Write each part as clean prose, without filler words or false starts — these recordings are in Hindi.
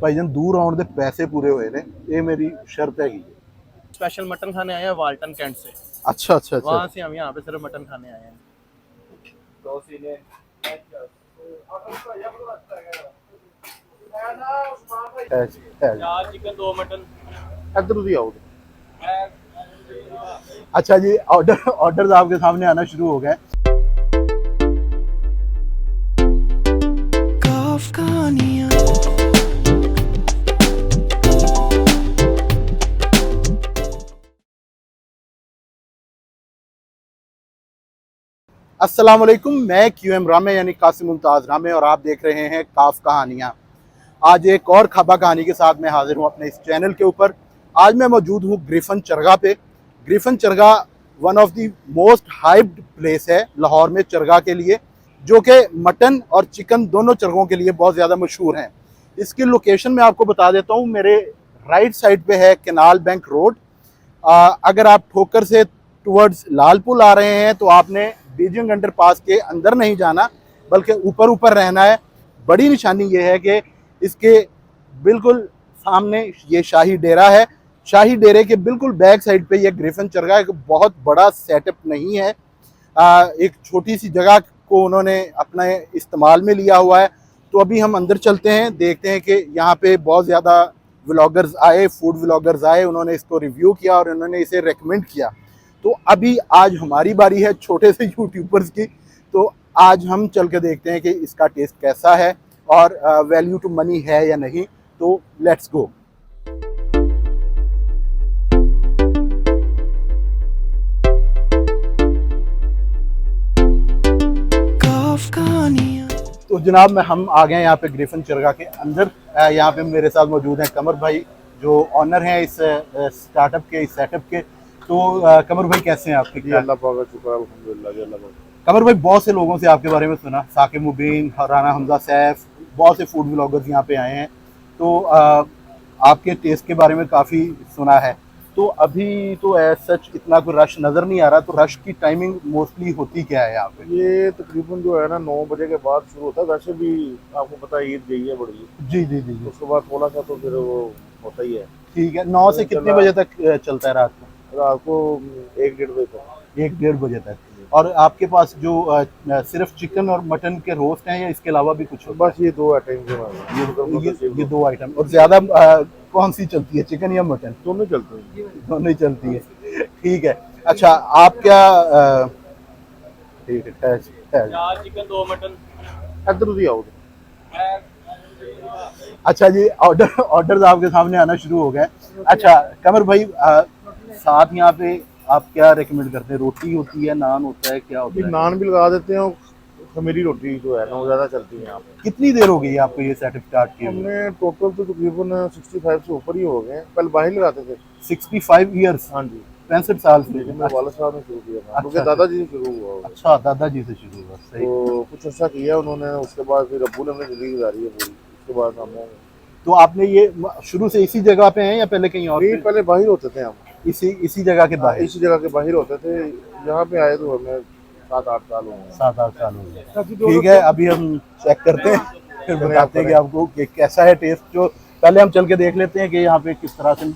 भाईजान दूर आने के पैसे पूरे हुए ने, ये मेरी शर्त हैगी। स्पेशल मटन खाने आए हैं वाल्टन कैंट से। अच्छा अच्छा अच्छा। वहाँ से हम यहाँ पे सिर्फ मटन खाने आए हैं। चार चिकन 2 मटन। इधर भी आओ। अच्छा जी, ऑर्डर आपके सामने आना शुरू हो गए। अस्सलाम वालेकुम, मैं QM रामे यानी कासिम मुमताज़ रामे और आप देख रहे हैं काफ कहानियाँ। आज एक और खबा कहानी के साथ मैं हाजिर हूँ अपने इस चैनल के ऊपर। आज मैं मौजूद हूँ ग्रिफन चरगाह पे। ग्रिफन चरगाह one of the most hyped place है लाहौर में चरगाह के लिए, जो कि मटन और चिकन दोनों चरगों के लिए बहुत ज़्यादा मशहूर हैं। इसकी लोकेशन मैं आपको बता देता हूँ। मेरे राइट साइड पे है कैनाल बैंक रोड। अगर आप ठोकर से टुवर्ड्स लालपुल आ रहे हैं तो आपने बीजिंग अंडरपास के अंदर नहीं जाना, बल्कि ऊपर ऊपर रहना है। बड़ी निशानी ये है कि इसके बिल्कुल सामने ये शाही डेरा है। शाही डेरे के बिल्कुल बैक साइड पे ये ग्रिफन चरगाह। एक बहुत बड़ा सेटअप नहीं है, एक छोटी सी जगह को उन्होंने अपने इस्तेमाल में लिया हुआ है। तो अभी हम अंदर चलते हैं, देखते हैं कि यहाँ पे बहुत ज़्यादा व्लॉगर्स आए, फूड व्लॉगर्स आए, उन्होंने इसको रिव्यू किया और उन्होंने इसे रेकमेंड किया। तो अभी आज हमारी बारी है छोटे से यूट्यूबर्स की। तो आज हम चल के देखते हैं कि इसका टेस्ट कैसा है और वैल्यू टू मनी है या नहीं। तो लेट्स गो। तो जनाब हम आ गए यहाँ पे ग्रिफन चरगाह के अंदर। यहाँ पे मेरे साथ मौजूद हैं कमर भाई, जो ऑनर हैं इस स्टार्टअप के, इस सेटअप के। तो कमर भाई कैसे हैं आपके? अल्लाह पाक का शुक्र है, अल्हम्दुलिल्लाह जी, अल्लाह पाक। कमर भाई, बहुत से लोगों से आपके बारे में सुना, साकिब मुबीन, राना हमजा सैफ, बहुत से फूड व्लॉगर्स यहाँ पे आए हैं। तो आपके टेस्ट के बारे में काफ़ी सुना है। तो अभी तो सच इतना कोई रश नज़र नहीं आ रहा। तो रश की टाइमिंग मोस्टली होती क्या है यहाँ पे? ये तकरीबन जो है ना 9 बजे के बाद शुरू होता है। वैसे भी आपको पता है ईद गई है बड़ी, जी जी जी जी। उसके बाद थोड़ा सा तो फिर वो होता ही है। ठीक है। 9 से कितने बजे तक चलता है रात को? रात को 1-1:30 बजे तक। 1-1:30 बजे तक। और आपके पास जो सिर्फ चिकन और मटन के रोस्ट हैं या इसके अलावा भी कुछ होता है? बस ये 2 आइटम के बाद ये 2 आइटम। और ज़्यादा कौन सी चलती है, चिकन या मटन? दोनों चलते हैं। दोनों ही चलती है। ठीक है। अच्छा, आप क्या ठीक है। 4 चिकन 2 मटन। इधर भी आओ। अच्छा जी, ऑर्डर्स आपके सामने आना शुरू हो गए। अच्छा कमर भाई, साथ यहाँ पे आप क्या रेकमेंड करते हैं? रोटी होती है, नान होता है, क्या होता है? नान भी लगा देते हैं और खमीरी रोटी जो है ना वो ज़्यादा चलती है यहाँ पे। कितनी देर हो गई आपको ये सेटअप स्टार्ट किए? हमने टोटल तो तकरीबन 65 से ऊपर ही हो गए। पहले बाहर लगाते थे। 65 ईयर्स? हाँ जी, 65 साल से। लेकिन मेरे वालिद साहब ने शुरू किया था, क्योंकि अच्छा, दादाजी से शुरू हुआ होगा। अच्छा, दादाजी से शुरू हुआ। सही। तो कुछ अर्सा किया उन्होंने, उसके बाद फिर अब्बू ने अपनी जिंदगी गुजारी है पूरी। उसके बाद हम तो आपने ये शुरू से इसी जगह पे हैं या पहले कहीं और पे? पहले बाहर होते थे हम। इसी जगह के बाहर? इसी जगह के बाहर होते थे। यहाँ पे आए तो हमें 7-8 साल हो गए। 7-8 साल हो गए। ठीक है, अभी हम चेक करते हैं, फिर बताते हैं कि आपको कि कैसा है टेस्ट। जो पहले हम चल के देख लेते हैं कि यहाँ पे किस तरह से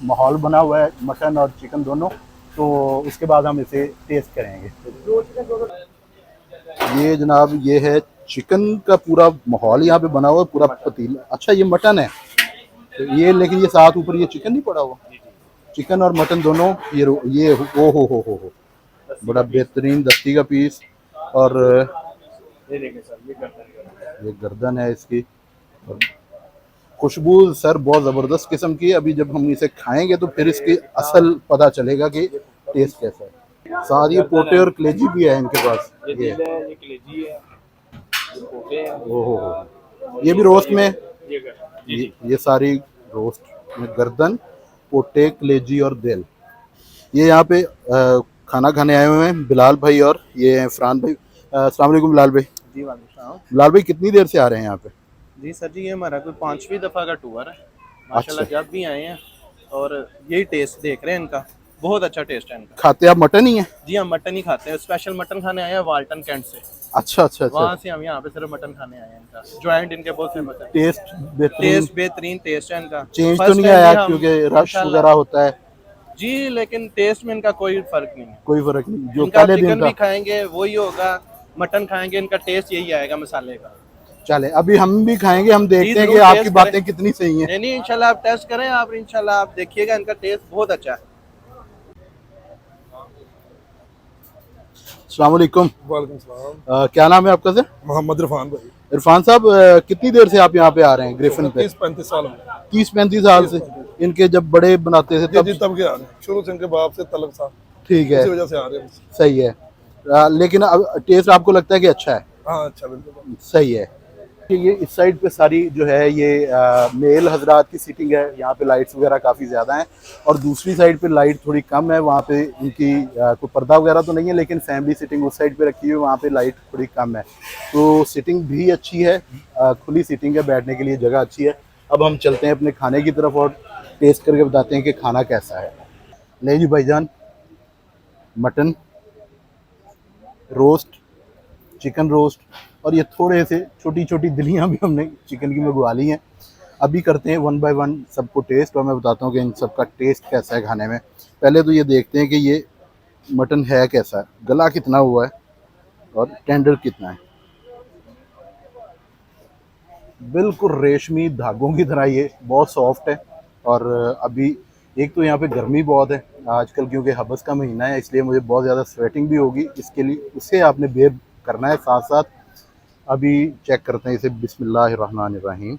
माहौल बना हुआ है मटन और चिकन दोनों। तो उसके बाद हम इसे टेस्ट करेंगे। ये जनाब, ये है चिकन का पूरा माहौल यहाँ पे बना हुआ है, पूरा पतीला। अच्छा, ये मटन है तो ये, लेकिन ये साथ ऊपर ये चिकन नहीं पड़ा हुआ? चिकन और मटन दोनों। ये हो बड़ा बेहतरीन दस्ती का पीस। और ये गर्दन है इसकी। और खुशबू सर बहुत ज़बरदस्त किस्म की। अभी जब हम इसे खाएंगे तो फिर इसकी असल पता चलेगा कि टेस्ट कैसा है। साथ ये पोटे और कलेजी भी है इनके पास। ये कलेजी है, ओहो, ये भी रोस्ट में? ये सारी रोस्ट में गर्दन, पोटे, कलेजी और दिल। ये यहाँ पे खाना खाने आए हुए हैं बिलाल भाई और ये हैं फरहान भाई। अस्सलाम वालेकुम बिलाल भाई। जी वालेकुम। बिलाल भाई, कितनी देर से आ रहे हैं यहाँ पे? जी सर जी, ये हमारा कोई 5वीं दफ़ा का टूर है माशाल्लाह। जब भी आए हैं और यही टेस्ट देख रहे हैं इनका, बहुत अच्छा टेस्ट है इनका। खाते आप मटन ही है? जी हम मटन ही खाते हैं। स्पेशल मटन खाने आए हैं वाल्टन कैंट से। अच्छा अच्छा अच्छा। वहाँ से हम यहाँ पे सिर्फ मटन खाने आए हैं। इनका जॉइंट इनके बहुत फेमस है। टेस्ट बेहतरीन, टेस्ट बेहतरीन टेस्ट है इनका। चेंज तो फर्स्ट नहीं टाइम आया भी हम क्योंकि रश इंशाल्लाह वगैरह होता है? जी, लेकिन टेस्ट में इनका कोई फर्क नहीं है। कोई फर्क नहीं, जो इनका पहले दिन चिकन था। भी खाएंगे वही होगा, मटन खाएंगे इनका टेस्ट यही आएगा मसाले का। चले अभी हम भी खाएंगे, हम जी देखते हैं कि जरूर आपकी टेस्ट करें। बातें कितनी सही हैं। नहीं नहीं, इंशाल्लाह आप टेस्ट करें, आप इंशाल्लाह आप देखिएगा, इनका टेस्ट बहुत अच्छा है। अस्सलाम वालेकुम। वालेकुम सलाम। क्या नाम है आपका सर? मोहम्मद इरफान भाई। इरफान साहब, कितनी देर से आप यहाँ पे आ रहे हैं ग्रिफिन पे? 30-35 साल हो गए। 30-35 साल से? 30-35। इनके जब बड़े बनाते थे जी तब? जी, तब के आ रहे हैं, शुरू से इनके बाप से तलक था, ठीक है, उसी वजह से आ रहे हैं। सही है। लेकिन अब टेस्ट आपको लगता है कि अच्छा है? हाँ अच्छा, बिल्कुल सही है। कि ये इस साइड पे सारी जो है ये मेल हजरात की सीटिंग है, यहाँ पे लाइट्स वगैरह काफ़ी ज़्यादा हैं, और दूसरी साइड पे लाइट थोड़ी कम है, वहाँ पे इनकी कोई पर्दा वगैरह तो नहीं है, लेकिन फैमिली सीटिंग उस साइड पे रखी हुई है, वहाँ पे लाइट थोड़ी कम है, तो सीटिंग भी अच्छी है, खुली सीटिंग है, बैठने के लिए जगह अच्छी है। अब हम चलते हैं अपने खाने की तरफ और टेस्ट करके बताते हैं कि खाना कैसा है। ले जी भाईजान, मटन रोस्ट, चिकन रोस्ट, और ये थोड़े से छोटी छोटी दिलियां भी हमने चिकन की मंगवा ली हैं। अभी करते हैं 1 बाय 1 सबको टेस्ट, और मैं बताता हूँ कि इन सब का टेस्ट कैसा है खाने में। पहले तो ये देखते हैं कि ये मटन है कैसा है, गला कितना हुआ है और टेंडर कितना है। बिल्कुल रेशमी धागों की तरह ये बहुत सॉफ्ट है। और अभी एक तो यहाँ पे गर्मी बहुत है आजकल, क्योंकि हबस का महीना है, इसलिए मुझे बहुत ज़्यादा स्वेटिंग भी होगी, इसके लिए उसे आपने बेर करना है साथ साथ। अभी चेक करते हैं इसे, बिस्मिल्लाहिर्रहमानिर्रहीम।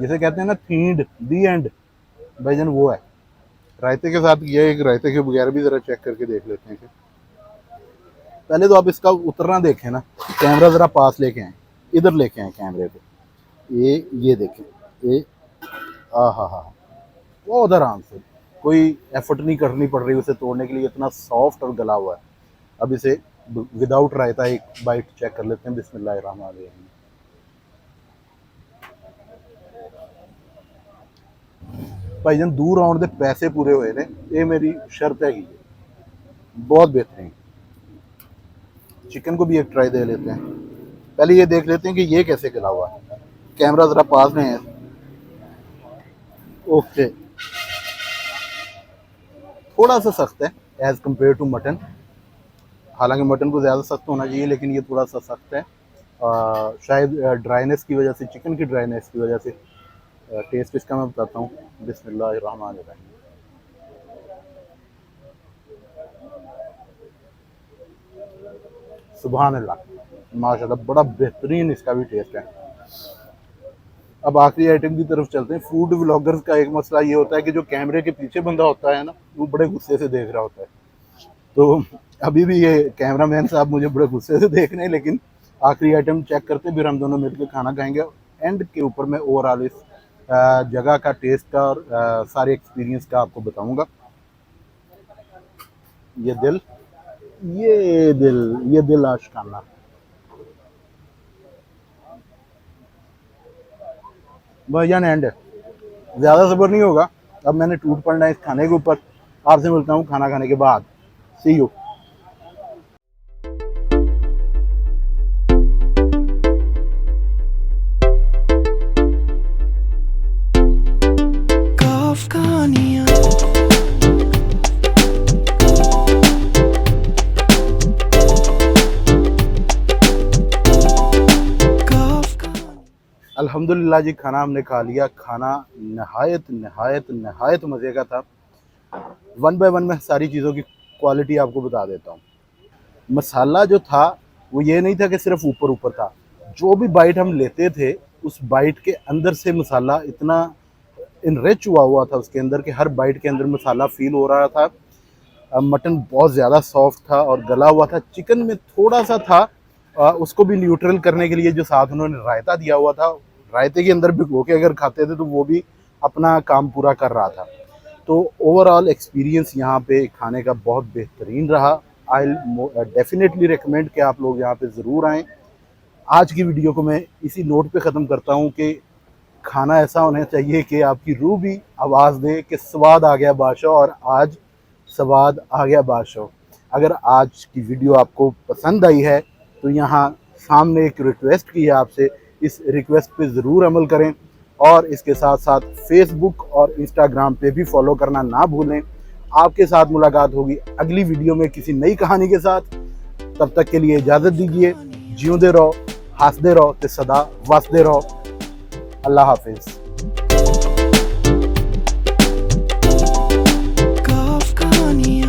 जिसे कहते हैं ना थींड दी एंड, भाईजान वो है। रायते के साथ ये एक रायते के बगैर भी ज़रा चेक करके देख लेते हैं कि पहले तो आप इसका उतरना देखें ना, कैमरा ज़रा पास लेके आए, इधर लेके आए कैमरे पे, ये देखें, ये हा, वो उधर आराम से, कोई एफर्ट नहीं करनी पड़ रही उसे तोड़ने के लिए, इतना सॉफ्ट और गला हुआ है। अब इसे विदाउट रायता एक बाइट चेक कर लेते हैं, बिस्मिल्लाहिर्रहमानिर्रहीम। भाईजान दूर आने दे पैसे पूरे हुए ने, ये मेरी शर्त है कि बहुत बेहतरीन। चिकन को भी एक ट्राई दे लेते हैं, पहले ये देख लेते हैं कि ये कैसे गला हुआ है। कैमरा ज़रा पास में है, ओके, थोड़ा सा सख्त है एज़ कम्पेयर टू मटन, हालांकि मटन को ज़्यादा सख्त होना चाहिए, लेकिन ये थोड़ा सा सख्त है, शायद ड्राइनेस की वजह से, चिकन की ड्राइनेस की वजह से। टेस्ट इसका मैं बताता हूँ, बिस्मिल्लाहिर्रहमानिर्रहीम। सुभान अल्लाह, माशाल्लाह, बड़ा बेहतरीन इसका भी टेस्ट है। अब आखिरी आइटम की तरफ चलते हैं। फूड व्लॉगर्स का एक मसला ये होता है कि जो कैमरे के पीछे बंदा होता है ना, वो बड़े गुस्से से देख रहा होता है, तो अभी भी ये कैमरामैन साहब मुझे बड़े गुस्से से देख रहे हैं, लेकिन आखिरी आइटम चेक करते हैं, फिर हम दोनों मिलकर खाना खाएंगे। एंड के ऊपर मैं ओवरऑल इस जगह का टेस्ट का और सारे एक्सपीरियंस का आपको बताऊंगा। ये दिल, ये दिल आशिकाना, भाईजान एंड है, ज़्यादा सब्र नहीं होगा, अब मैंने टूट पड़ना है इस खाने के ऊपर। आपसे मिलता हूँ खाना खाने के बाद, सी यू। अल्हम्दुलिल्लाह जी, खाना हमने खा लिया। खाना नहायत नहायत नहायत मज़े का था। 1 बाय 1 मैं सारी चीज़ों की क्वालिटी आपको बता देता हूँ। मसाला जो था वो ये नहीं था कि सिर्फ ऊपर ऊपर था, जो भी बाइट हम लेते थे उस बाइट के अंदर से मसाला इतना इनरिच हुआ था उसके अंदर, कि हर बाइट के अंदर मसाला फील हो रहा था। मटन बहुत ज़्यादा सॉफ्ट था और गला हुआ था। चिकन में थोड़ा सा था, उसको भी न्यूट्रल करने के लिए जो साथ उन्होंने रायता दिया हुआ था, रायते के अंदर भिगो के अगर खाते थे तो वो भी अपना काम पूरा कर रहा था। तो ओवरऑल एक्सपीरियंस यहाँ पे खाने का बहुत बेहतरीन रहा। आई डेफिनेटली रिकमेंड कि आप लोग यहाँ पे ज़रूर आएँ। आज की वीडियो को मैं इसी नोट पे ख़त्म करता हूँ कि खाना ऐसा होना चाहिए कि आपकी रूह भी आवाज़ दे कि स्वाद आ गया बादशाह, और आज स्वाद आ गया बादशाह। अगर आज की वीडियो आपको पसंद आई है तो यहाँ सामने एक रिक्वेस्ट की है आपसे, इस रिक्वेस्ट पे ज़रूर अमल करें और इसके साथ साथ फेसबुक और इंस्टाग्राम पे भी फॉलो करना ना भूलें। आपके साथ मुलाकात होगी अगली वीडियो में किसी नई कहानी के साथ। तब तक के लिए इजाज़त दीजिए। जियोंदे रहो, हंसदे रहो ते सदा वसदे रहो। अल्लाह हाफिज़। Kafkani